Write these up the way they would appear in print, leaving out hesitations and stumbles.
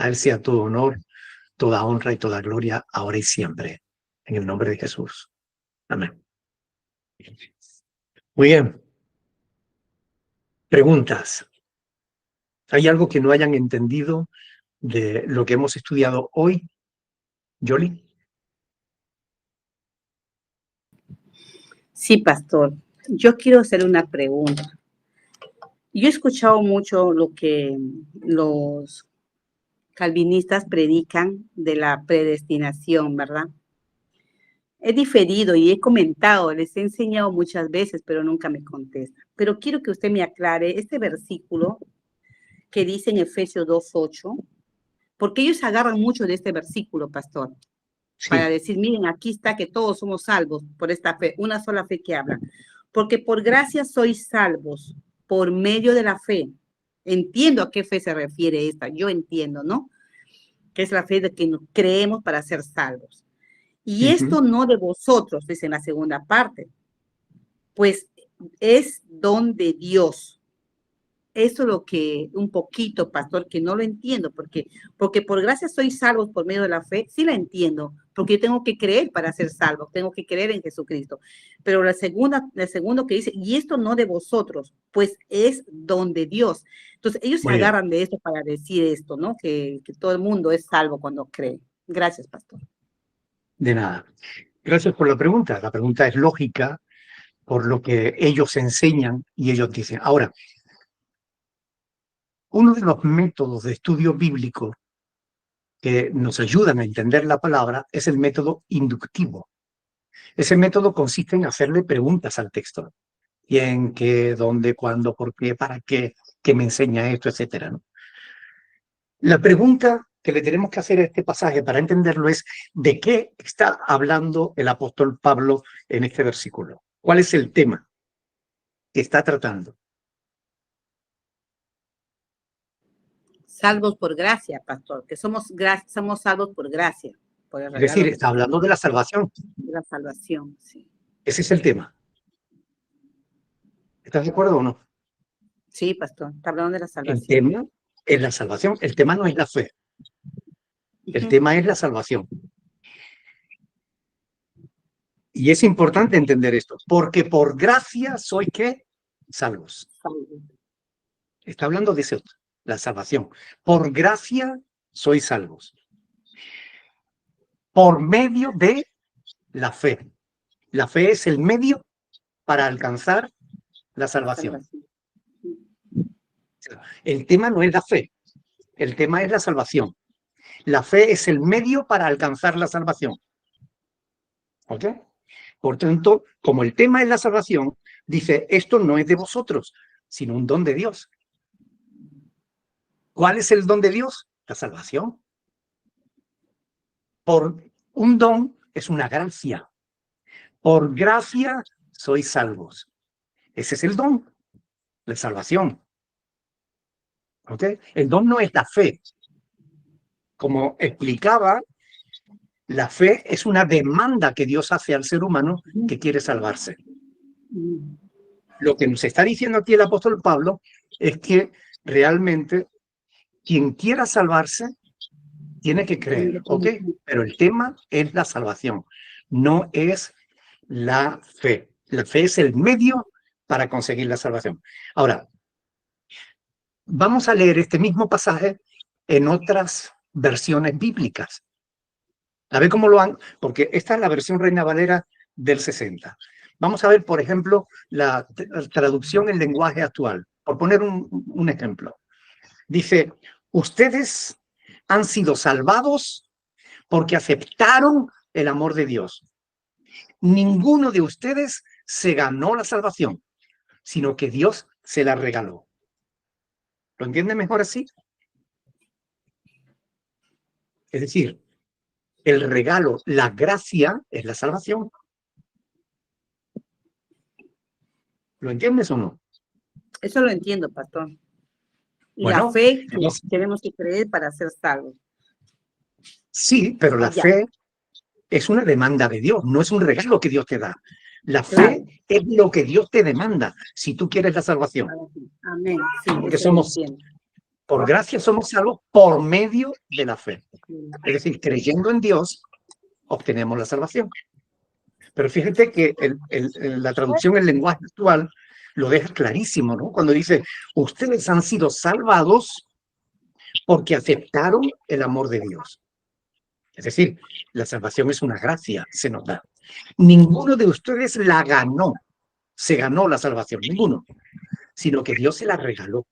A Él sea todo honor, toda honra y toda gloria, ahora y siempre. En el nombre de Jesús. Amén. Muy bien. Preguntas. ¿Hay algo que no hayan entendido de lo que hemos estudiado hoy? ¿Yoli? Sí, pastor. Yo quiero hacer una pregunta. Yo he escuchado mucho lo que los calvinistas predican de la predestinación, ¿verdad? He diferido y he comentado, les he enseñado muchas veces, pero nunca me contestan. Pero quiero que usted me aclare este versículo que dice en Efesios 2:8, porque ellos agarran mucho de este versículo, pastor, para Sí. decir, miren, aquí está que todos somos salvos por esta fe, una sola fe que habla. Porque por gracia sois salvos por medio de la fe. Entiendo a qué fe se refiere esta, yo entiendo, ¿no? Que es la fe de que nos creemos para ser salvos. Y esto no de vosotros, dice en la segunda parte, pues es don de Dios. Eso es lo que un poquito, pastor, que no lo entiendo, porque por gracia soy salvos por medio de la fe, sí la entiendo, porque yo tengo que creer para ser salvo, tengo que creer en Jesucristo. Pero el segundo que dice, y esto no de vosotros, pues es don de Dios. Entonces ellos se agarran de esto para decir esto, ¿no? Que todo el mundo es salvo cuando cree. Gracias, pastor. De nada. Gracias por la pregunta. La pregunta es lógica por lo que ellos enseñan y ellos dicen. Ahora, uno de los métodos de estudio bíblico que nos ayudan a entender la palabra es el método inductivo. Ese método consiste en hacerle preguntas al texto. ¿Quién, qué, dónde, cuándo, por qué, para qué, qué me enseña esto, etcétera, ¿no? La pregunta que le tenemos que hacer a este pasaje para entenderlo es ¿de qué está hablando el apóstol Pablo en este versículo? ¿Cuál es el tema que está tratando? Salvos por gracia, pastor, que somos salvos por gracia, por el Es decir, regalo está hablando de la salvación. de la salvación, sí. Ese es el tema. ¿Estás de acuerdo o no? Sí, pastor, está hablando de la El salvación. tema es la salvación. El tema no es la fe. El tema es la salvación. Y es importante entender esto, porque por gracia soy ¿qué? Salvos. Está hablando de eso, la salvación. Por gracia soy salvos. Por medio de la fe. La fe es el medio para alcanzar la salvación. El tema no es la fe, el tema es la salvación. La fe es el medio para alcanzar la salvación. ¿Ok? Por tanto, como el tema es la salvación, dice, esto no es de vosotros, sino un don de Dios. ¿Cuál es el don de Dios? La salvación. Por un don es una gracia. Por gracia sois salvos. Ese es el don, la salvación. ¿Ok? El don no es la fe. Como explicaba, la fe es una demanda que Dios hace al ser humano que quiere salvarse. Lo que nos está diciendo aquí el apóstol Pablo es que realmente quien quiera salvarse tiene que creer, ¿ok? Pero el tema es la salvación, no es la fe. La fe es el medio para conseguir la salvación. Ahora, vamos a leer este mismo pasaje en otras versiones bíblicas. A ver cómo lo han, porque esta es la versión Reina Valera del 60. Vamos a ver, por ejemplo, la traducción en lenguaje actual. Por poner un ejemplo. Dice, ustedes han sido salvados porque aceptaron el amor de Dios. Ninguno de ustedes se ganó la salvación, sino que Dios se la regaló. ¿Lo entiende mejor así? Es decir, el regalo, la gracia es la salvación. ¿Lo entiendes o no? Eso lo entiendo, pastor. Y la Bueno, fe que tenemos que creer para ser salvos. Sí, pero la fe es una demanda de Dios, no es un regalo que Dios te da. La fe es lo que Dios te demanda si tú quieres la salvación. Amén. Sí, Porque eso lo somos, entiendo. Por gracia somos salvos por medio de la fe. Es decir, creyendo en Dios, obtenemos la salvación. Pero fíjate que la traducción en lenguaje actual lo deja clarísimo, ¿no? Cuando dice, ustedes han sido salvados porque aceptaron el amor de Dios. Es decir, la salvación es una gracia, se nos da. Ninguno de ustedes la ganó, se ganó la salvación, ninguno, sino que Dios se la regaló.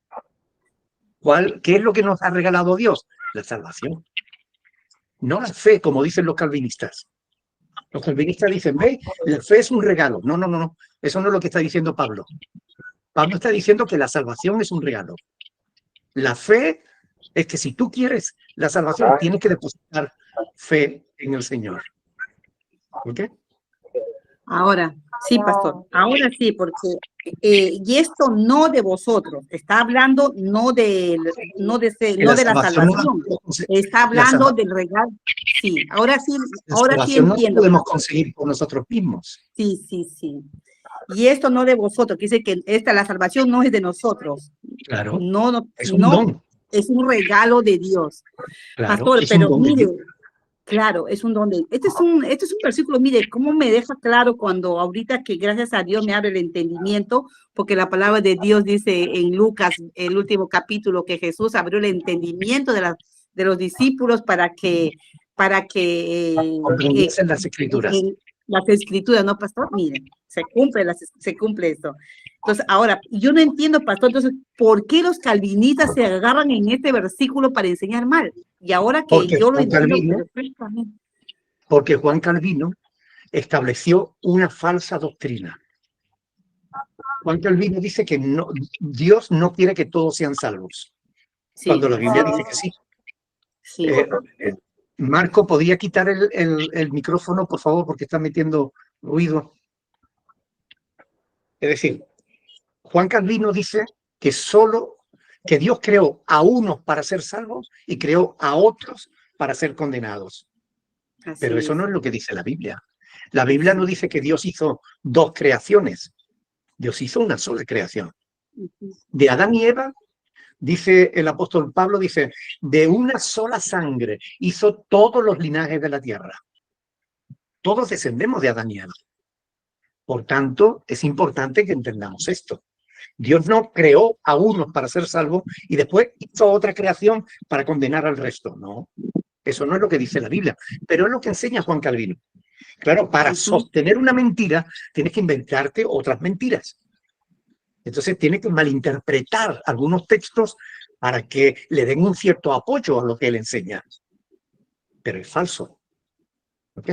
¿Qué es lo que nos ha regalado Dios? La salvación. No la fe, como dicen los calvinistas. Los calvinistas dicen, ve, la fe es un regalo. No, no, no, no. Eso no es lo que está diciendo Pablo. Pablo está diciendo que la salvación es un regalo. La fe es que si tú quieres la salvación, tienes que depositar fe en el Señor. ¿Ok? Ahora, sí, pastor, ahora sí, porque y esto no de vosotros, está hablando no de la salvación, está hablando del regalo. Sí, ahora sí entiendo. No entiendo. podemos conseguir por nosotros mismos. Sí, sí, sí. Y esto no de vosotros, que dice que la salvación no es de nosotros. Claro. No, es un don. Es un regalo de Dios. Claro, Pastor, es un don de Dios. Claro, es un don de... Este es un versículo, mire, cómo me deja claro cuando ahorita que gracias a Dios me abre el entendimiento, porque la palabra de Dios dice en Lucas, el último capítulo, que Jesús abrió el entendimiento de los discípulos para que comprendiesen las escrituras. Las escrituras, ¿no, pastor? Miren, se cumple esto. Entonces, ahora, yo no entiendo, pastor, entonces, ¿por qué los calvinistas se agarran en este versículo para enseñar mal? Y ahora que yo lo entiendo perfectamente. Porque Juan Calvino estableció una falsa doctrina. Juan Calvino dice que Dios no quiere que todos sean salvos. Sí. Cuando la Biblia dice que sí. Sí. Marco, ¿podría quitar el micrófono, por favor? Porque está metiendo ruido. Es decir, Juan Calvino dice que que Dios creó a unos para ser salvos y creó a otros para ser condenados. Pero eso no es lo que dice la Biblia. La Biblia no dice que Dios hizo dos creaciones. Dios hizo una sola creación. De Adán y Eva, dice el apóstol Pablo, dice, de una sola sangre hizo todos los linajes de la tierra. Todos descendemos de Adán y Eva. Por tanto, es importante que entendamos esto. Dios no creó a unos para ser salvos y después hizo otra creación para condenar al resto. No, eso no es lo que dice la Biblia, pero es lo que enseña Juan Calvino. Claro, para sostener una mentira tienes que inventarte otras mentiras. Entonces tienes que malinterpretar algunos textos para que le den un cierto apoyo a lo que él enseña. Pero es falso. ¿Ok?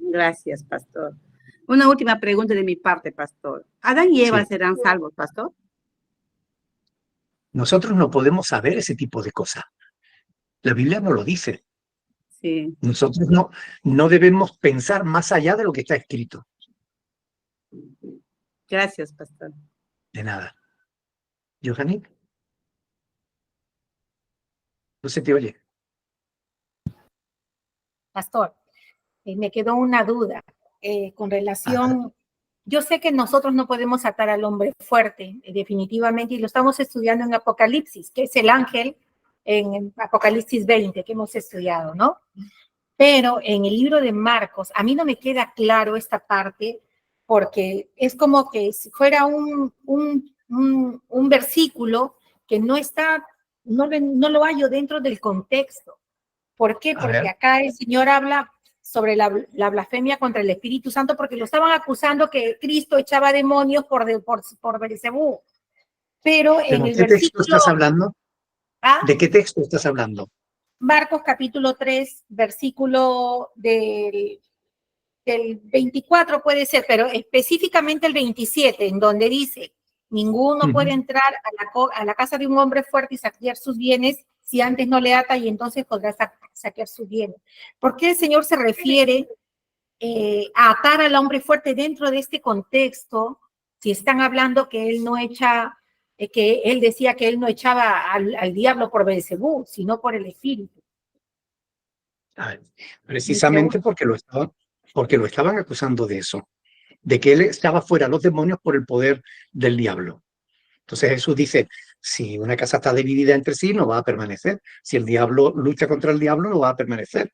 Gracias, pastor. Una última pregunta de mi parte, pastor. ¿Adán y Eva serán salvos, pastor? Nosotros no podemos saber ese tipo de cosas. La Biblia no lo dice. Sí. Nosotros no debemos pensar más allá de lo que está escrito. Gracias, pastor. De nada. ¿Johanny? No se te oye. Pastor, me quedó una duda con relación... Yo sé que nosotros no podemos atar al hombre fuerte, definitivamente, y lo estamos estudiando en Apocalipsis, que es el ángel en Apocalipsis 20 que hemos estudiado, ¿no? Pero en el libro de Marcos, a mí no me queda claro esta parte, porque es como que si fuera un versículo que no lo hallo dentro del contexto. ¿Por qué? Porque acá el Señor habla sobre la blasfemia contra el Espíritu Santo, porque lo estaban acusando que Cristo echaba demonios por Beelzebú. Pero en el ¿de qué texto estás hablando? ¿Ah? ¿De qué texto estás hablando? Marcos capítulo 3, versículo del 24 puede ser, pero específicamente el 27, en donde dice, ninguno puede entrar a la casa de un hombre fuerte y saquear sus bienes si antes no le ata, y entonces podrá saquear sus bienes. ¿Por qué el Señor se refiere a atar al hombre fuerte dentro de este contexto, si están hablando que él no echa, que él decía que él no echaba al diablo por Beelzebú, sino por el Espíritu? Precisamente porque lo estaban acusando de eso, de que él estaba fuera de los demonios por el poder del diablo. Entonces Jesús dice, Si una casa está dividida entre sí, no va a permanecer. Si el diablo lucha contra el diablo, no va a permanecer.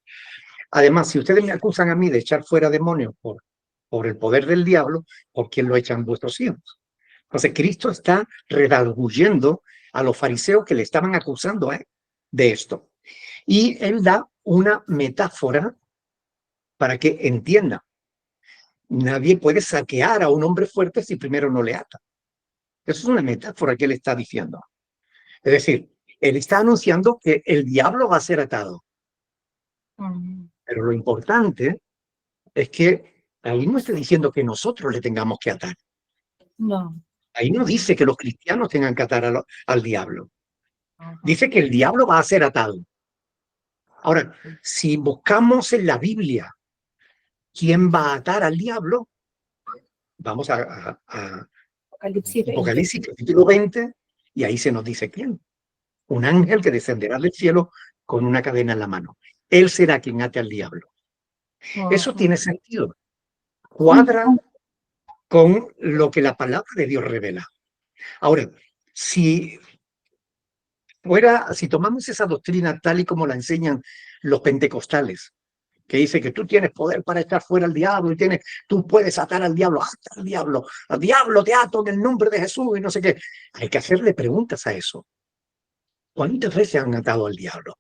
Además, si ustedes me acusan a mí de echar fuera demonios por el poder del diablo, ¿por quién lo echan vuestros hijos? Entonces, Cristo está redarguyendo a los fariseos que le estaban acusando de esto. Y él da una metáfora para que entiendan. Nadie puede saquear a un hombre fuerte si primero no le ata. Eso es una metáfora que él está diciendo. Es decir, él está anunciando que el diablo va a ser atado. Pero lo importante es que ahí no está diciendo que nosotros le tengamos que atar. No. Ahí no dice que los cristianos tengan que atar al diablo. Dice que el diablo va a ser atado. Ahora, si buscamos en la Biblia quién va a atar al diablo, vamos a Apocalipsis 20. Apocalipsis capítulo 20, y ahí se nos dice quién. Un ángel que descenderá del cielo con una cadena en la mano. Él será quien ate al diablo. Eso tiene sentido. Cuadra con lo que la palabra de Dios revela. Ahora, si tomamos esa doctrina tal y como la enseñan los pentecostales, que dice que tú tienes poder para echar fuera al diablo y tú puedes atar al diablo te ato en el nombre de Jesús y no sé qué. Hay que hacerle preguntas a eso. ¿Cuántas veces han atado al diablo?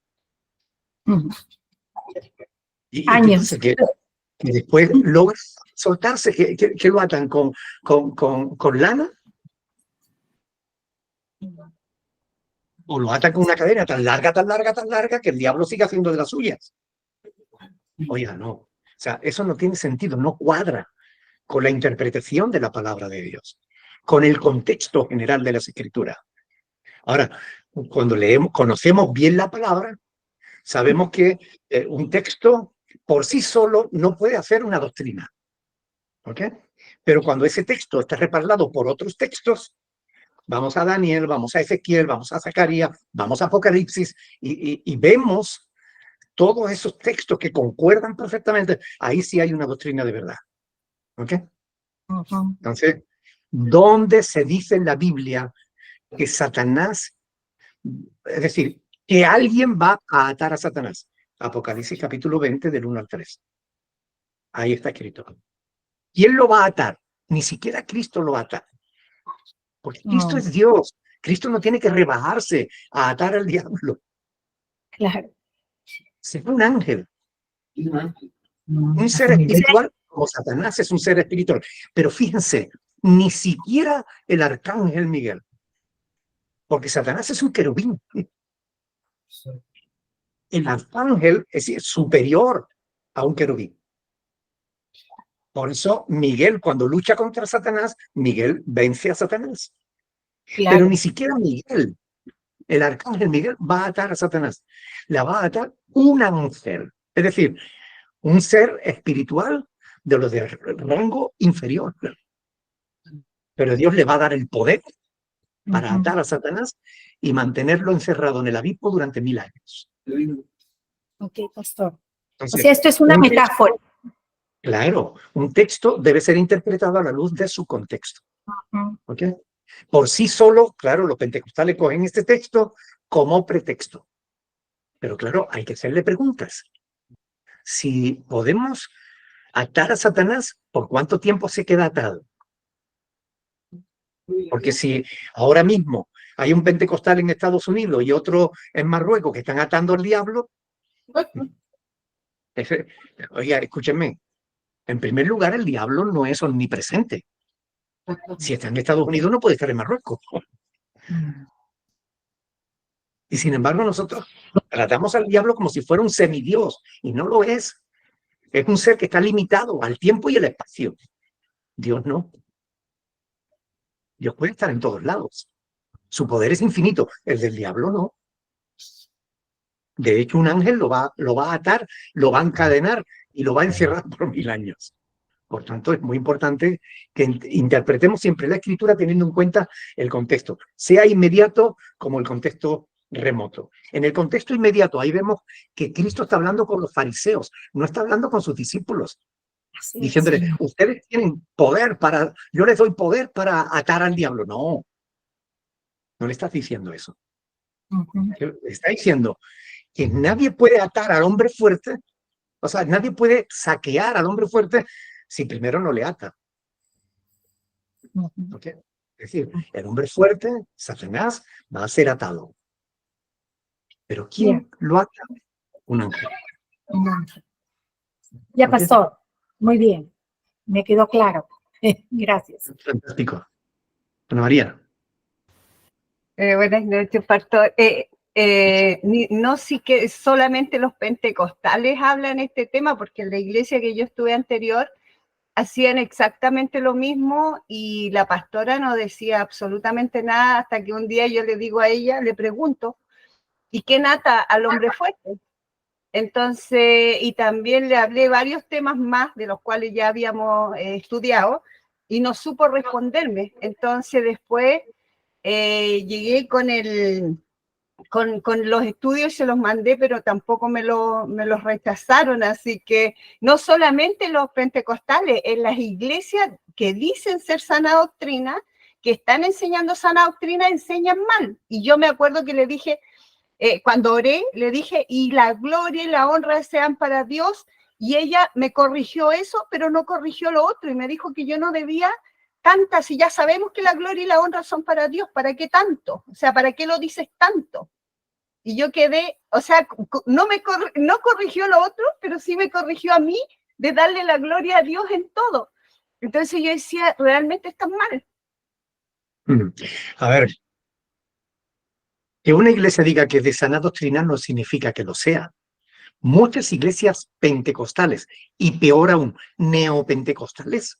¿Y qué pasa? Que después logra soltarse, que lo atan con lana, o lo atan con una cadena tan larga, que el diablo sigue haciendo de las suyas. Oiga, no. O sea, eso no tiene sentido, no cuadra con la interpretación de la palabra de Dios, con el contexto general de las Escrituras. Ahora, cuando conocemos bien la palabra, sabemos que un texto por sí solo no puede hacer una doctrina. ¿Ok? Pero cuando ese texto está respaldado por otros textos, vamos a Daniel, vamos a Ezequiel, vamos a Zacarías, vamos a Apocalipsis, y vemos todos esos textos que concuerdan perfectamente, ahí sí hay una doctrina de verdad. ¿Ok? Entonces, ¿dónde se dice en la Biblia que Satanás, es decir, que alguien va a atar a Satanás? Apocalipsis capítulo 20 del 1 al 3. Ahí está escrito. ¿Quién lo va a atar? Ni siquiera Cristo lo ata. Porque Cristo es Dios. Cristo no tiene que rebajarse a atar al diablo. Claro. Es un ángel. Un ser espiritual como Satanás es un ser espiritual. Pero fíjense, ni siquiera el arcángel Miguel. Porque Satanás es un querubín. El arcángel es superior a un querubín. Por eso Miguel, cuando lucha contra Satanás, Miguel vence a Satanás. Claro. Pero ni siquiera Miguel, el arcángel Miguel, va a atar a Satanás. La va a atar un ángel. Es decir, un ser espiritual de los de rango inferior. Pero Dios le va a dar el poder para atar a Satanás y mantenerlo encerrado en el abismo durante 1000 años. Ok, pastor. Entonces, o sea, esto es una metáfora. Claro, un texto debe ser interpretado a la luz de su contexto. ¿Ok? Por sí solo, claro, los pentecostales cogen este texto como pretexto. Pero claro, hay que hacerle preguntas. Si podemos atar a Satanás, ¿por cuánto tiempo se queda atado? Porque si ahora mismo hay un pentecostal en Estados Unidos y otro en Marruecos que están atando al diablo, oiga, escúchenme. En primer lugar, el diablo no es omnipresente. Si está en Estados Unidos, no puede estar en Marruecos. Y sin embargo, nosotros tratamos al diablo como si fuera un semidios, y no lo es. Es un ser que está limitado al tiempo y el espacio. Dios no. Dios puede estar en todos lados. Su poder es infinito. El del diablo no. De hecho, un ángel lo va a atar, lo va a encadenar y lo va a encerrar por 1000 años. Por tanto, es muy importante que interpretemos siempre la Escritura teniendo en cuenta el contexto, sea inmediato como el contexto remoto. En el contexto inmediato, ahí vemos que Cristo está hablando con los fariseos, no está hablando con sus discípulos, diciéndoles, ustedes tienen poder yo les doy poder para atar al diablo. No. No le estás diciendo eso. Ujú. Le está diciendo que nadie puede atar al hombre fuerte, o sea, nadie puede saquear al hombre fuerte si primero no le ata. Ujú. ¿Ok? Es decir, el hombre fuerte, Satanás, va a ser atado. Pero ¿quién Bien. lo ata? Un ángel. Ujú. Ya, ¿Ok? pastor. Muy bien. Me quedó claro. Gracias. Fantástico. Ana María. Buenas noches, pastor. No sí que solamente los pentecostales hablan este tema, porque en la iglesia que yo estuve anterior hacían exactamente lo mismo y la pastora no decía absolutamente nada hasta que un día yo le digo a ella, le pregunto, ¿y qué nata al hombre fuerte? Entonces, y también le hablé varios temas más de los cuales ya habíamos estudiado y no supo responderme. Entonces después llegué con los estudios, se los mandé, pero tampoco me los rechazaron, así que no solamente los pentecostales, en las iglesias que dicen ser sana doctrina, que están enseñando sana doctrina, enseñan mal. Y yo me acuerdo que le dije, cuando oré, le dije, y la gloria y la honra sean para Dios, y ella me corrigió eso, pero no corrigió lo otro, y me dijo que yo no debía tantas, y ya sabemos que la gloria y la honra son para Dios, ¿para qué tanto? O sea, ¿para qué lo dices tanto? Y yo quedé, o sea, no corrigió lo otro, pero sí me corrigió a mí de darle la gloria a Dios en todo. Entonces yo decía, realmente están mal. A ver, que una iglesia diga que es de sana doctrina no significa que lo sea. Muchas iglesias pentecostales, y peor aún, neopentecostales,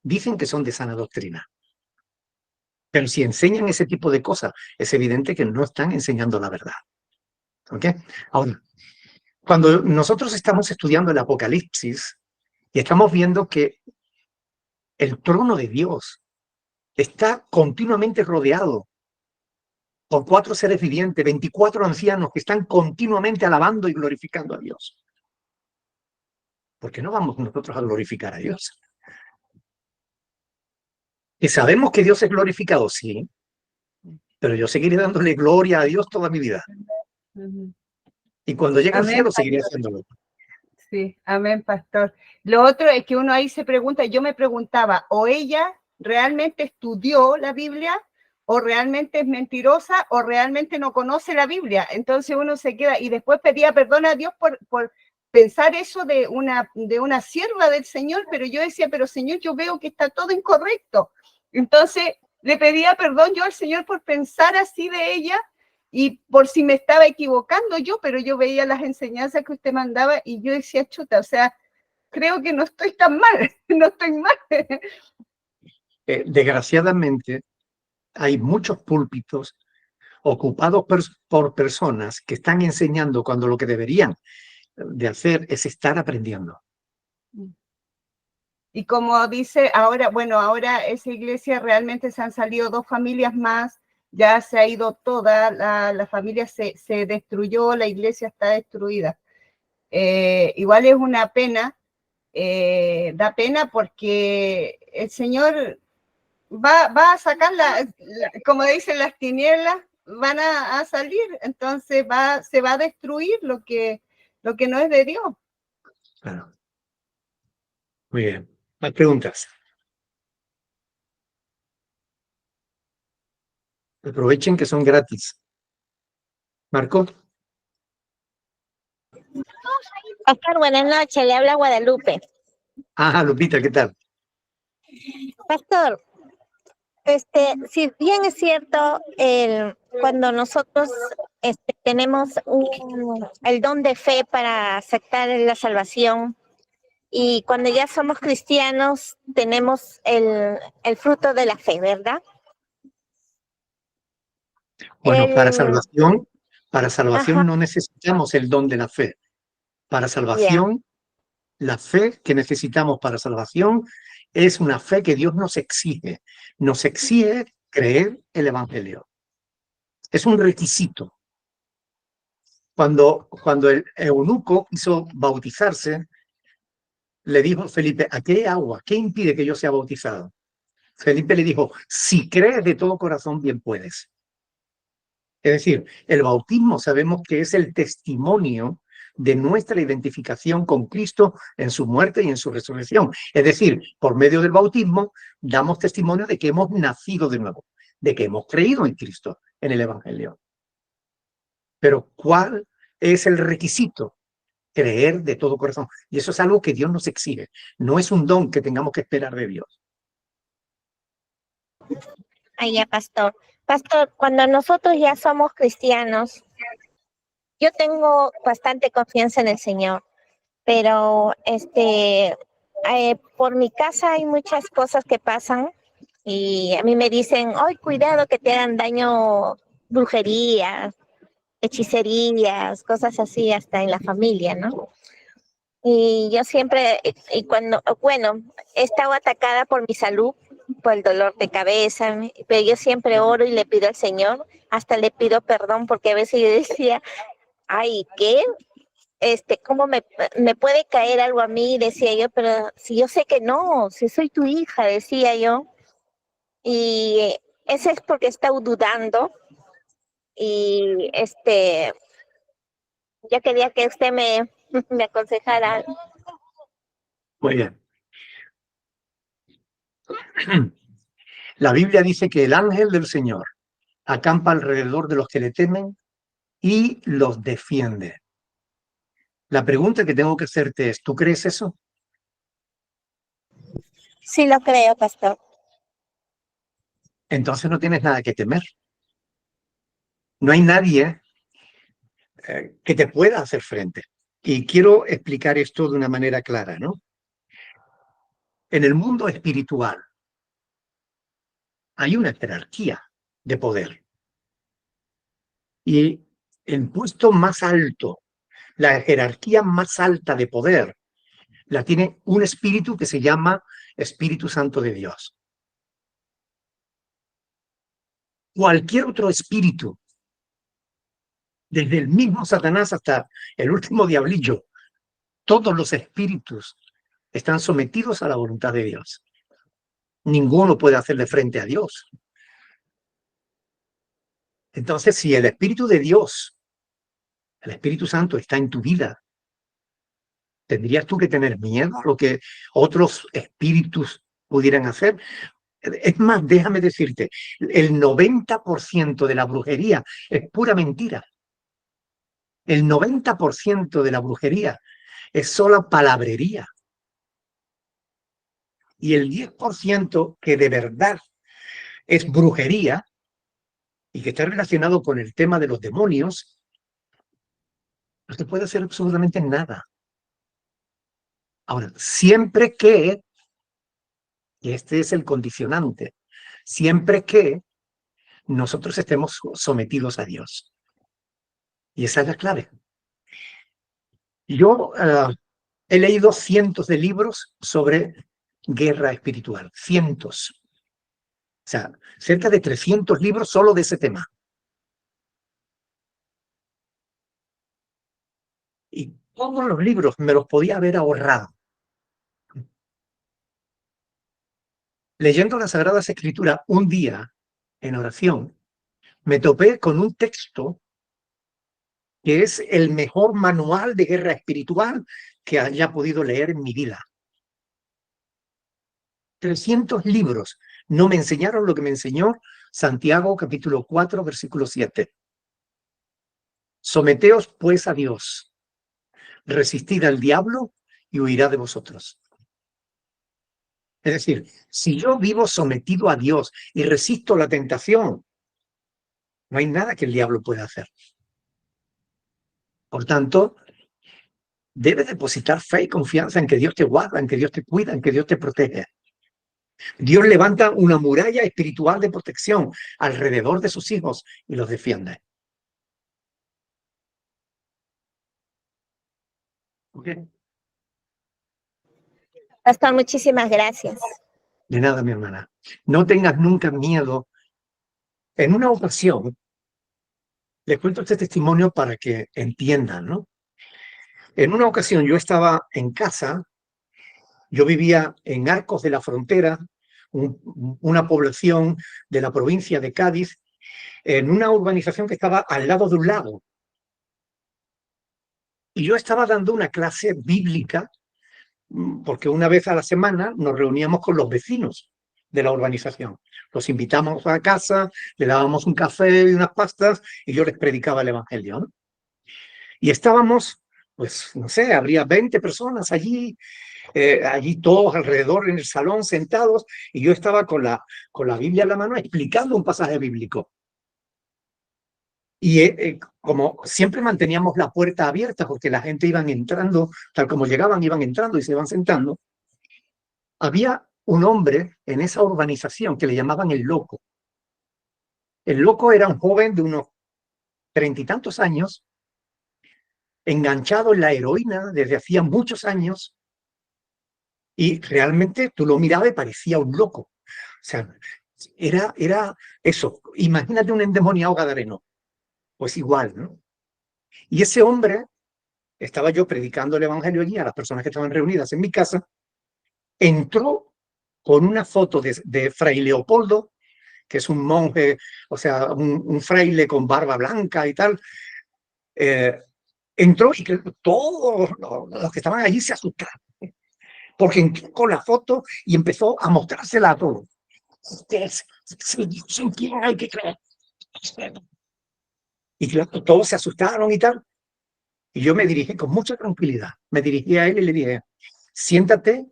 dicen que son de sana doctrina. Pero si enseñan ese tipo de cosas, es evidente que no están enseñando la verdad. ¿Ok? Ahora, cuando nosotros estamos estudiando el Apocalipsis y estamos viendo que el trono de Dios está continuamente rodeado por 4 seres vivientes, 24 ancianos que están continuamente alabando y glorificando a Dios. ¿Por qué no vamos nosotros a glorificar a Dios? Y sabemos que Dios es glorificado, sí, pero yo seguiré dándole gloria a Dios toda mi vida. Y cuando llegue al Amén, cielo, seguiré pastor. haciéndolo. Sí, amén, pastor. Lo otro es que uno ahí se pregunta, yo me preguntaba, o ella realmente estudió la Biblia, o realmente es mentirosa, o realmente no conoce la Biblia. Entonces uno se queda, y después pedía perdón a Dios por pensar eso de una sierva del Señor, pero yo decía, pero Señor, yo veo que está todo incorrecto. Entonces le pedía perdón yo al Señor por pensar así de ella, y por si me estaba equivocando yo, pero yo veía las enseñanzas que usted mandaba y yo decía, chuta, o sea, creo que no estoy tan mal, no estoy mal. Desgraciadamente, hay muchos púlpitos ocupados por personas que están enseñando cuando lo que deberían de hacer es estar aprendiendo. Y como dice ahora, bueno, ahora esa iglesia realmente se han salido 2 familias más, ya se ha ido toda, la familia se destruyó, la iglesia está destruida. Igual es una pena, da pena porque el Señor va a sacar, como dicen las tinieblas, van a salir, entonces se va a destruir lo que no es de Dios. Claro. Muy bien. Más preguntas. Aprovechen que son gratis. Marco. Oscar, buenas noches, le habla Guadalupe. Ah, Lupita, ¿qué tal? Pastor, si bien es cierto, cuando nosotros tenemos el don de fe para aceptar la salvación y cuando ya somos cristianos tenemos el fruto de la fe, ¿verdad? Bueno, para Ajá, salvación no necesitamos el don de la fe. Para ya, salvación, la fe que necesitamos para salvación es una fe que Dios nos exige. Nos exige creer el Evangelio. Es un requisito. Cuando el eunuco quiso bautizarse, le dijo a Felipe, ¿a qué agua? ¿Qué impide que yo sea bautizado? Felipe le dijo, si crees de todo corazón, bien puedes. Es decir, el bautismo sabemos que es el testimonio de nuestra identificación con Cristo en su muerte y en su resurrección. Es decir, por medio del bautismo damos testimonio de que hemos nacido de nuevo, de que hemos creído en Cristo, en el Evangelio. Pero ¿cuál es el requisito? Creer de todo corazón. Y eso es algo que Dios nos exige. No es un don que tengamos que esperar de Dios. Ay, ya, pastor. Pastor, cuando nosotros ya somos cristianos, yo tengo bastante confianza en el Señor, pero por mi casa hay muchas cosas que pasan y a mí me dicen, ay, cuidado que te hagan daño, brujerías, hechicerías, cosas así hasta en la familia, ¿no? Y yo siempre, bueno, he estado atacada por mi salud, por el dolor de cabeza, pero yo siempre oro y le pido al Señor, hasta le pido perdón porque a veces yo decía, ay, ¿qué? ¿Cómo me puede caer algo a mí? Decía yo, pero si yo sé que no, si soy tu hija, decía yo. Y ese es porque he estado dudando y yo quería que usted me aconsejara. Muy bien. La Biblia dice que el ángel del Señor acampa alrededor de los que le temen y los defiende. La pregunta que tengo que hacerte es, ¿tú crees eso? Sí, lo creo, pastor. Entonces no tienes nada que temer. No hay nadie que te pueda hacer frente. Y quiero explicar esto de una manera clara, ¿no? En el mundo espiritual hay una jerarquía de poder. Y el puesto más alto, la jerarquía más alta de poder, la tiene un espíritu que se llama Espíritu Santo de Dios. Cualquier otro espíritu, desde el mismo Satanás hasta el último diablillo, todos los espíritus están sometidos a la voluntad de Dios. Ninguno puede hacerle frente a Dios. Entonces, si el Espíritu de Dios, el Espíritu Santo, está en tu vida, ¿tendrías tú que tener miedo a lo que otros espíritus pudieran hacer? Es más, déjame decirte, el 90% de la brujería es pura mentira. El 90% de la brujería es sola palabrería. Y el 10% que de verdad es brujería y que está relacionado con el tema de los demonios, no se puede hacer absolutamente nada. Ahora, siempre que, y este es el condicionante, siempre que nosotros estemos sometidos a Dios. Y esa es la clave. Yo he leído cientos de libros sobre guerra espiritual, cientos. O sea, cerca de 300 libros solo de ese tema. Y todos los libros me los podía haber ahorrado. Leyendo las Sagradas Escrituras un día en oración, me topé con un texto que es el mejor manual de guerra espiritual que haya podido leer en mi vida. 300 libros no me enseñaron lo que me enseñó Santiago capítulo 4, versículo 7. Someteos pues a Dios, resistid al diablo y huirá de vosotros. Es decir, si yo vivo sometido a Dios y resisto la tentación, no hay nada que el diablo pueda hacer. Por tanto, debes depositar fe y confianza en que Dios te guarda, en que Dios te cuida, en que Dios te protege. Dios levanta una muralla espiritual de protección alrededor de sus hijos y los defiende. ¿Ok? Pastor, muchísimas gracias. De nada, mi hermana. No tengas nunca miedo. En una ocasión, les cuento este testimonio para que entiendan, ¿no? En una ocasión yo estaba en casa, yo vivía en Arcos de la Frontera, una población de la provincia de Cádiz, en una urbanización que estaba al lado de un lago. Y yo estaba dando una clase bíblica, porque una vez a la semana nos reuníamos con los vecinos de la urbanización. Los invitamos a casa, le dábamos un café y unas pastas y yo les predicaba el evangelio, ¿no? Y estábamos, pues, no sé, habría 20 personas allí todos alrededor en el salón sentados, y yo estaba con la Biblia en la mano explicando un pasaje bíblico. Y como siempre manteníamos la puerta abierta porque la gente iban entrando, tal como llegaban, iban entrando y se iban sentando, había un hombre en esa urbanización que le llamaban el loco. El loco era un joven de unos 30 y tantos años, enganchado en la heroína desde hacía muchos años, y realmente tú lo mirabas y parecía un loco. O sea, era eso. Imagínate un endemoniado gadareno. Pues igual, ¿no? Y ese hombre, estaba yo predicando el evangelio allí a las personas que estaban reunidas en mi casa, entró con una foto de Fray Leopoldo, que es un monje, o sea, un fraile con barba blanca y tal. Entró y que todos los que estaban allí se asustaron, porque entró con la foto y empezó a mostrársela a todos. Es el Dios en quien hay que creer. Y claro, todos se asustaron y tal. Y yo me dirigí con mucha tranquilidad, me dirigí a él y le dije, siéntate,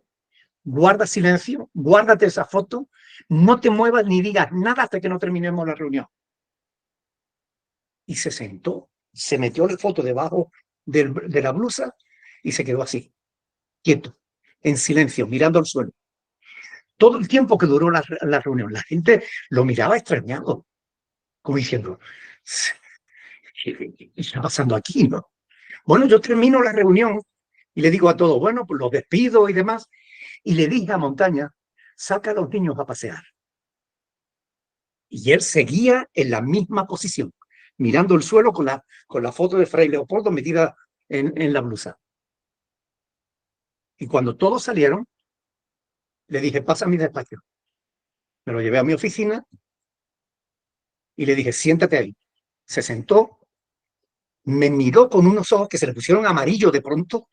guarda silencio, guárdate esa foto, no te muevas ni digas nada hasta que no terminemos la reunión. Y se sentó, se metió la foto debajo de la blusa y se quedó así, quieto, en silencio, mirando al suelo. Todo el tiempo que duró la reunión, la gente lo miraba extrañado, como diciendo, ¿qué está pasando aquí, no? Bueno, yo termino la reunión y le digo a todos, bueno, pues los despido y demás, y le dije a Montaña, saca a los niños a pasear. Y él seguía en la misma posición, mirando el suelo con la foto de Fray Leopoldo metida en la blusa. Y cuando todos salieron, le dije, pasa a mi despacho. Me lo llevé a mi oficina y le dije, siéntate ahí. Se sentó, me miró con unos ojos que se le pusieron amarillos de pronto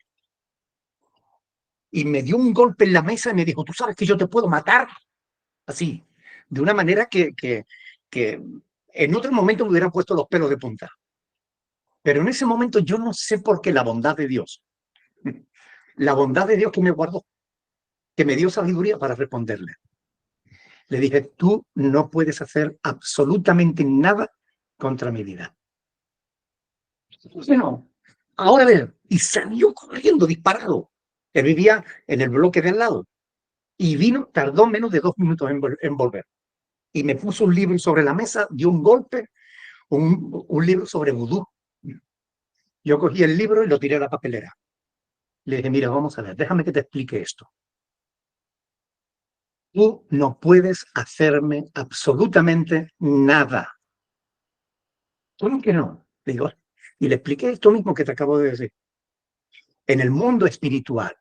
y me dio un golpe en la mesa y me dijo, tú sabes que yo te puedo matar. Así, de una manera que en otro momento me hubieran puesto los pelos de punta. Pero en ese momento yo no sé por qué la bondad de Dios que me guardó, que me dio sabiduría para responderle. Le dije, tú no puedes hacer absolutamente nada contra mi vida. Bueno, ahora ver, y salió corriendo, disparado. Él vivía en el bloque de al lado. Y vino, tardó menos de 2 minutos en volver. Y me puso un libro sobre la mesa, dio un golpe, un libro sobre vudú. Yo cogí el libro y lo tiré a la papelera. Le dije, mira, vamos a ver, déjame que te explique esto. Tú no puedes hacerme absolutamente nada. ¿Cómo que no? Le digo, y le expliqué esto mismo que te acabo de decir. En el mundo espiritual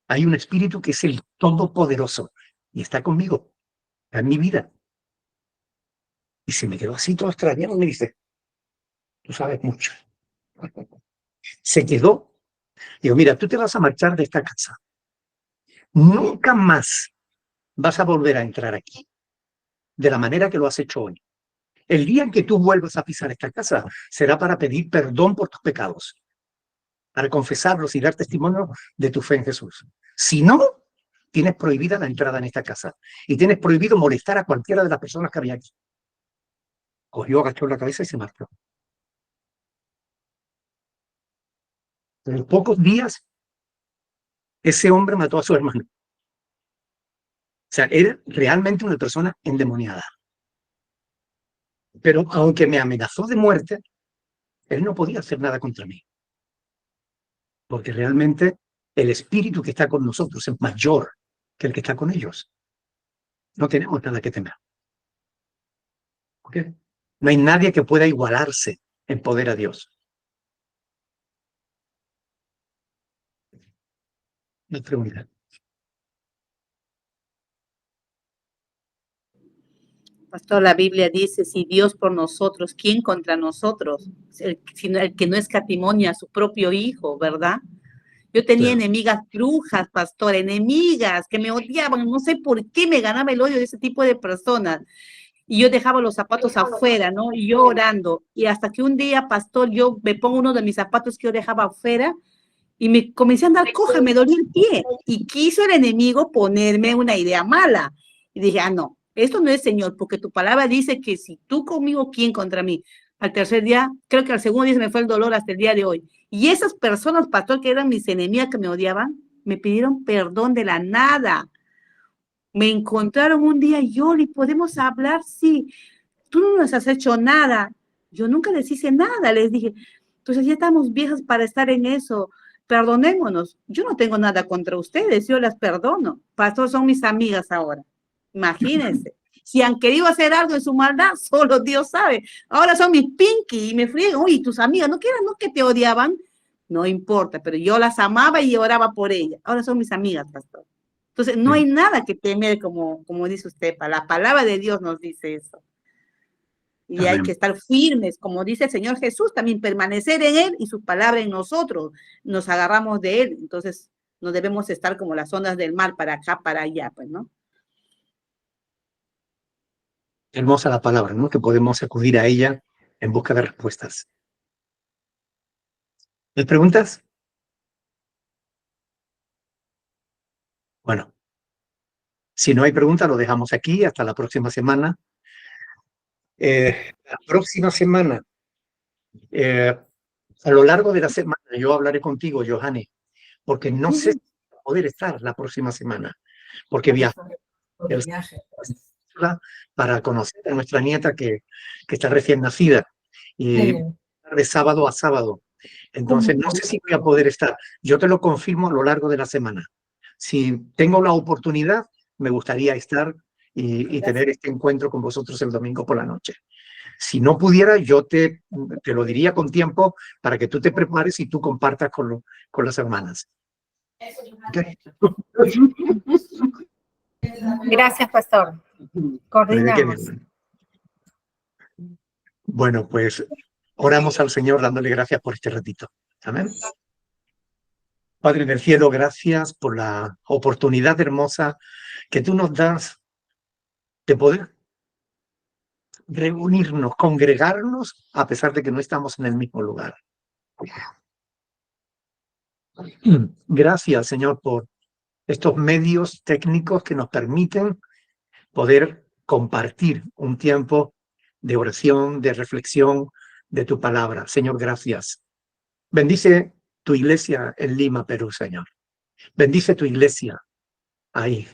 hay un espíritu que es el Todopoderoso y está conmigo, está en mi vida. Y se me quedó así todo extrañado y me dice, tú sabes mucho. Se quedó. Digo, mira, tú te vas a marchar de esta casa. Nunca más vas a volver a entrar aquí de la manera que lo has hecho hoy. El día en que tú vuelvas a pisar esta casa será para pedir perdón por tus pecados, para confesarlos y dar testimonio de tu fe en Jesús. Si no, tienes prohibida la entrada en esta casa y tienes prohibido molestar a cualquiera de las personas que había aquí. Cogió, agachó la cabeza y se marchó. En pocos días, ese hombre mató a su hermano. O sea, era realmente una persona endemoniada. Pero aunque me amenazó de muerte, él no podía hacer nada contra mí. Porque realmente el espíritu que está con nosotros es mayor que el que está con ellos. No tenemos nada que temer. ¿Okay? No hay nadie que pueda igualarse en poder a Dios. Una pregunta. Pastor, la Biblia dice, si Dios por nosotros, ¿quién contra nosotros? Sino el que no escatimonia a su propio hijo, ¿verdad? Yo tenía Claro. enemigas brujas, pastor, enemigas que me odiaban, no sé por qué me ganaba el odio de ese tipo de personas. Y yo dejaba los zapatos afuera, ¿no? Y yo orando. Y hasta que un día, pastor, yo me pongo uno de mis zapatos que yo dejaba afuera y me comencé a andar coja, me dolía el pie. Y quiso el enemigo ponerme una idea mala. Y dije, ah, no, esto no es Señor, porque tu palabra dice que si tú conmigo, ¿quién contra mí? Al tercer día, creo que al segundo día se me fue el dolor hasta el día de hoy. Y esas personas, pastor, que eran mis enemigas que me odiaban, me pidieron perdón de la nada. Me encontraron un día, Yoli, ¿podemos hablar? Sí. Tú no nos has hecho nada. Yo nunca les hice nada, les dije. Entonces ya estamos viejas para estar en eso. Perdonémonos. Yo no tengo nada contra ustedes, yo las perdono. Pastor, son mis amigas ahora. Imagínense. Si han querido hacer algo en su maldad, solo Dios sabe. Ahora son mis pinky y me friegan. Uy, tus amigas, ¿no quieran, no que te odiaban? No importa, pero yo las amaba y oraba por ellas. Ahora son mis amigas, pastor. Entonces, no hay nada que temer, como dice usted, la palabra de Dios nos dice eso. Y Amén. hay que estar firmes, como dice el Señor Jesús, también permanecer en Él y su palabra en nosotros. Nos agarramos de Él, entonces no debemos estar como las ondas del mar, para acá, para allá, pues, ¿no? Hermosa la palabra, ¿no? Que podemos acudir a ella en busca de respuestas. ¿Les preguntas? Bueno, si no hay preguntas, lo dejamos aquí hasta la próxima semana. La próxima semana, a lo largo de la semana, yo hablaré contigo, Johanny, porque no sé si voy a poder estar la próxima semana, porque viajo para conocer a nuestra nieta que está recién nacida, y de sábado a sábado. Entonces, no sé si voy a poder estar. Yo te lo confirmo a lo largo de la semana. Si tengo la oportunidad, me gustaría estar y tener este encuentro con vosotros el domingo por la noche. Si no pudiera, yo te lo diría con tiempo para que tú te prepares y tú compartas con las hermanas. ¿Okay? Gracias, pastor. Coordinamos. Bueno, pues oramos al Señor dándole gracias por este ratito. Amén. Padre del cielo, gracias por la oportunidad hermosa que tú nos das de poder reunirnos, congregarnos, a pesar de que no estamos en el mismo lugar. Gracias, Señor, por estos medios técnicos que nos permiten poder compartir un tiempo de oración, de reflexión de tu palabra. Señor, gracias. Bendice tu iglesia en Lima, Perú, Señor. Bendice tu iglesia ahí.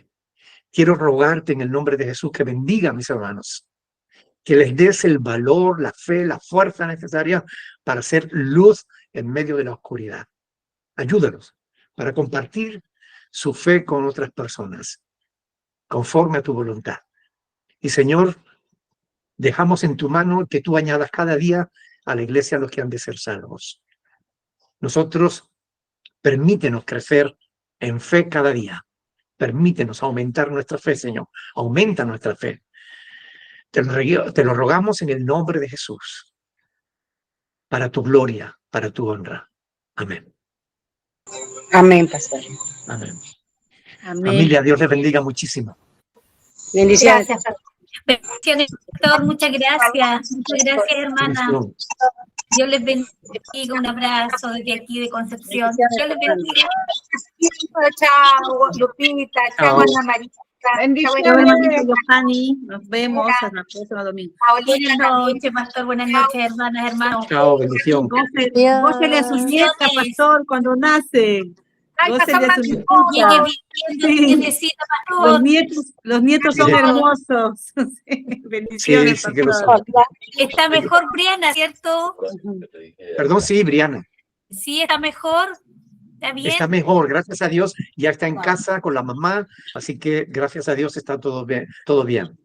Quiero rogarte en el nombre de Jesús que bendiga a mis hermanos, que les des el valor, la fe, la fuerza necesaria para hacer luz en medio de la oscuridad. Ayúdalos para compartir su fe con otras personas, conforme a tu voluntad. Y Señor, dejamos en tu mano que tú añadas cada día a la iglesia a los que han de ser salvos. Nosotros, permítenos crecer en fe cada día. Permítenos aumentar nuestra fe, Señor. Aumenta nuestra fe. Te lo rogamos en el nombre de Jesús, para tu gloria, para tu honra. Amén. Amén, pastor. Amén. Amén. Familia, Dios les bendiga muchísimo. Bendiciones. Gracias, pastor. Bendiciones, doctor. Muchas gracias. Muchas gracias, hermana. Bendición. Dios les bendiga. Un abrazo desde aquí de Concepción. Dios les bendiga. Chao, Lupita. Chao, Chao. Ana María. Bendiciones. Johanny, nos vemos hasta el próximo domingo. Buenas noches, pastor. Buenas noches, hermanas, hermanos. Chao, bendición. Gócele a sus nietas, pastor, cuando nacen. Ay, Gócele a sus pastor, nietas. Llegue bien, necesita, pastor. Los nietos son Sí. hermosos. Sí, bendiciones, Sí, que lo son. pastor. Está mejor Briana, ¿cierto? Perdón, sí, Briana. Sí, está mejor. ¿Está bien? Está mejor, gracias a Dios. Ya está en casa con la mamá, así que gracias a Dios está todo bien. Todo bien.